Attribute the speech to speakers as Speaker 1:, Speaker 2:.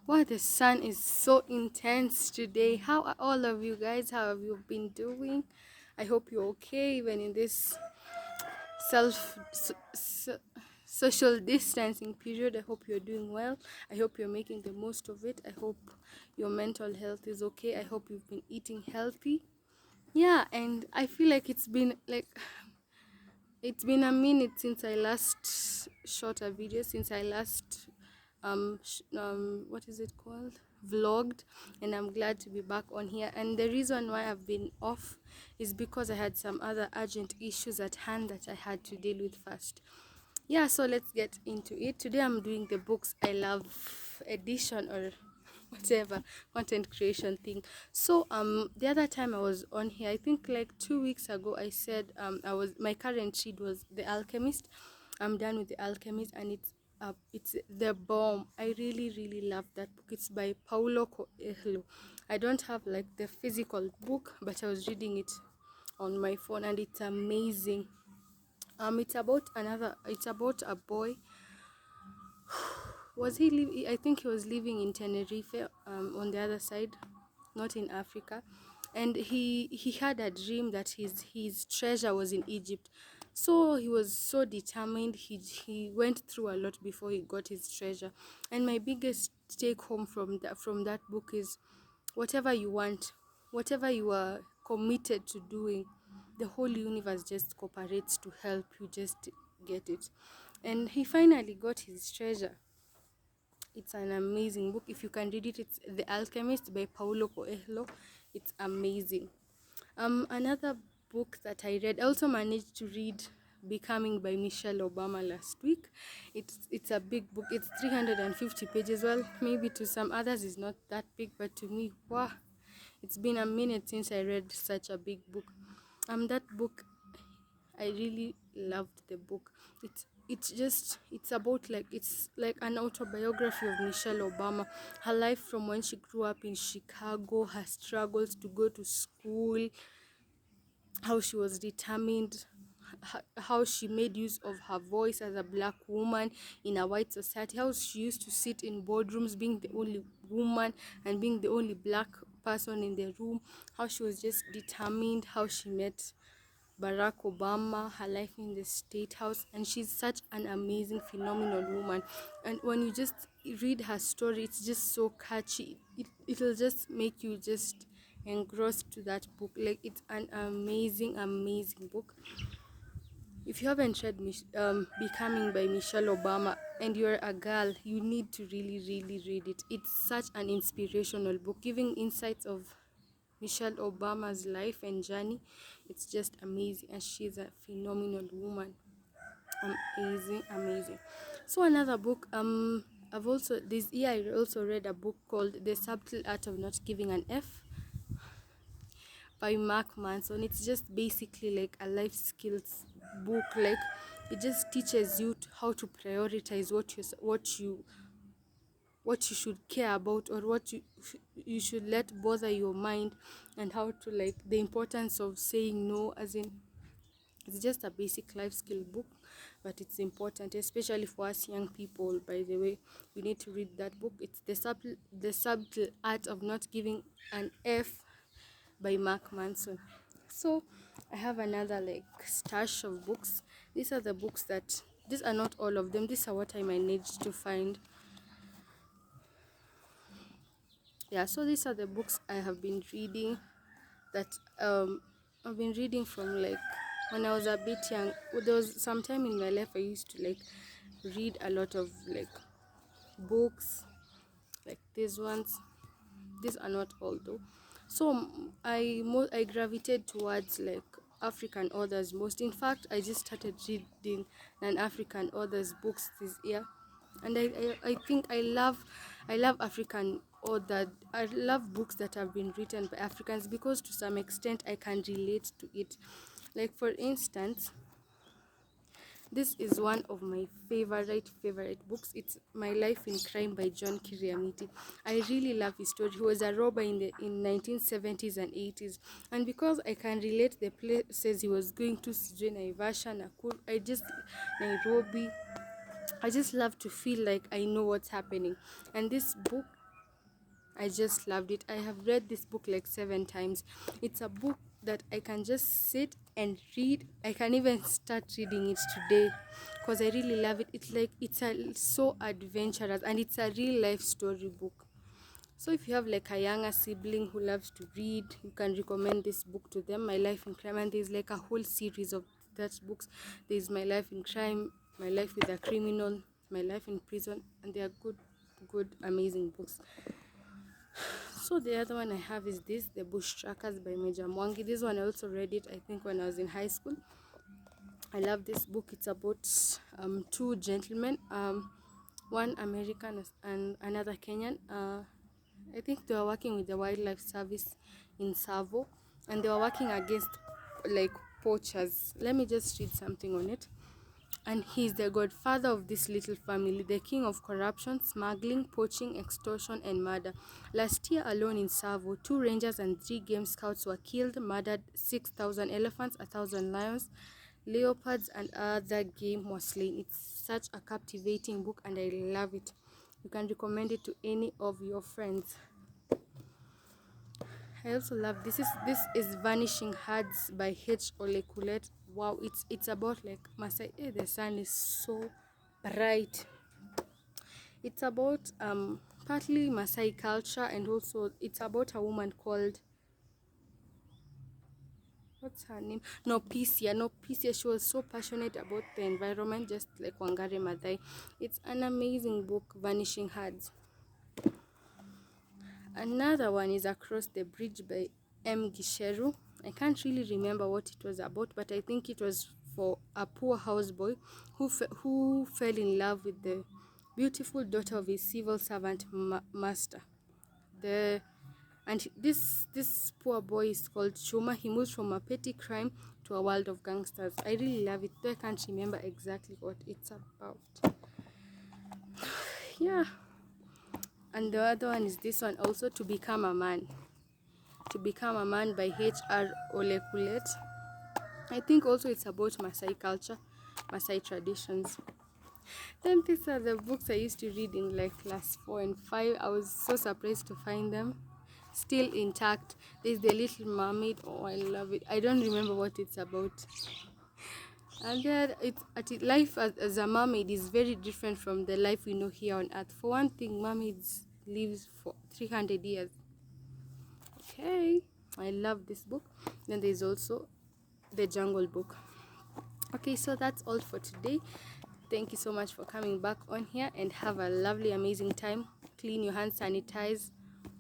Speaker 1: Wow, the sun is so intense today. How are all of you guys? How have you been doing? I hope you're okay, even in this self social distancing period. I hope you're doing well. I hope you're making the most of it. I hope your mental health is okay. I hope you've been eating healthy. Yeah, and I feel like it's been a minute since I last shot a video, since I last what is it called, vlogged, and I'm glad to be back on here. And the reason why I've been off is because I had some other urgent issues at hand that I had to deal with first. Yeah, so let's get into it. Today I'm doing the Books I Love edition, or whatever content creation thing. So the other time I was on here, I think like 2 weeks ago, I said I was my current read was The Alchemist. I'm done with The Alchemist, and it's the bomb. I really love that book. It's by Paulo Coelho. I don't have like the physical book, but I was reading it on my phone, and it's amazing. It's about a boy. I think he was living in Tenerife, on the other side, not in Africa, and he had a dream that his treasure was in Egypt. So he was so determined. He went through a lot before he got his treasure. And my biggest take home from that book is, whatever you want, whatever you are committed to doing, the whole universe just cooperates to help you just get it. And he finally got his treasure. It's an amazing book. If you can read it, it's The Alchemist by Paulo Coelho. It's amazing. Another book that I read, I also managed to read Becoming by Michelle Obama last week. It's a big book. It's 350 pages. Well, maybe to some others it's not that big, but to me, wow, it's been a minute since I read such a big book. That book, I really loved the book. It's like an autobiography of Michelle Obama. Her life from when she grew up in Chicago, her struggles to go to school, how she was determined, how she made use of her voice as a black woman in a white society, how she used to sit in boardrooms being the only woman and being the only black person in the room, how she was just determined, how she met Barack Obama, her life in the State House, and she's such an amazing, phenomenal woman. And when you just read her story, it's just so catchy. It'll just make you just engrossed to that book. Like, it's an amazing book. If you haven't read Becoming by Michelle Obama and you're a girl, you need to really read it. It's such an inspirational book, giving insights of Michelle Obama's life and journey. It's just amazing, and she's a phenomenal woman. Amazing. So another book, I've also this year I also read a book called The Subtle Art of Not Giving an F by Mark Manson. It's just basically like a life skills book. Like, it just teaches you how to prioritize what you should care about, or what you should let bother your mind, and how to, like, the importance of saying no. As in, it's just a basic life skill book, but it's important, especially for us young people. By the way, you need to read that book. It's the subtle art of not giving an F by Mark Manson. So I have another like stash of books. These are not all of them. These are what I managed to find. Yeah, so these are the books I have been reading, that I've been reading from, like, when I was a bit young. There was some time in my life I used to like read a lot of like books like these ones. These are not all though. So I gravitate towards like African authors most. In fact, I just started reading an African authors books this year, and I think I love African author. I love books that have been written by Africans, because to some extent I can relate to it. Like, for instance, this is one of my favorite books. It's My Life in Crime by John Kiriamiti. I really love his story. He was a robber in 1970s and 80s, and because I can relate the places he was going to, Sijui, Naivasha, Nakuru, Nairobi. I just love to feel like I know what's happening. And this book I just loved it. I have read this book like 7 times. It's a book that I can just sit and read. I can even start reading it today because I really love it. So adventurous, and it's a real life story book. So if you have like a younger sibling who loves to read, you can recommend this book to them, My Life in Crime. And there's like a whole series of that books. There's My Life in Crime, My Life with a Criminal, My Life in Prison, and they are good, amazing books. So the other one I have is this, The Bush Trackers by Major Mwangi. This one I also read it, I think, when I was in high school. I love this book. It's about two gentlemen, one American and another Kenyan. I think they were working with the wildlife service in Savo, and they were working against like poachers. Let me just read something on it. And he is the godfather of this little family, the king of corruption, smuggling, poaching, extortion, and murder. Last year alone in Savo, 2 rangers and 3 game scouts were killed, murdered, 6,000 elephants, 1,000 lions, leopards, and other game was slain. It's such a captivating book, and I love it. You can recommend it to any of your friends. I also love this is Vanishing Herds by H. Olekulet. Wow, it's about like Masai. The sun is so bright. It's about partly Masai culture, and also it's about a woman called, what's her name? No, Pisia. No, Pisia. She was so passionate about the environment, just like Wangari Maathai. It's an amazing book, Vanishing Herds. Another one is Across the Bridge by M. Gisheru. I can't really remember what it was about, but I think it was for a poor houseboy who fell in love with the beautiful daughter of his civil servant master. The and this poor boy is called Chuma. He moves from a petty crime to a world of gangsters. I really love it, though I can't remember exactly what it's about. Yeah. And the other one is this one also, To Become a Man. To Become a Man by H.R. Olekulet. I think also it's about Maasai culture, Maasai traditions. Then these are the books I used to read in like class 4 and 5. I was so surprised to find them still intact. There's The Little Mermaid. Oh, I love it. I don't remember what it's about. And then life as a mermaid is very different from the life we know here on Earth. For one thing, mermaids live for 300 years. Okay, I love this book. Then there's also The Jungle Book. Okay, so that's all for today. Thank you so much for coming back on here, and have a lovely, amazing time. Clean your hands, sanitize,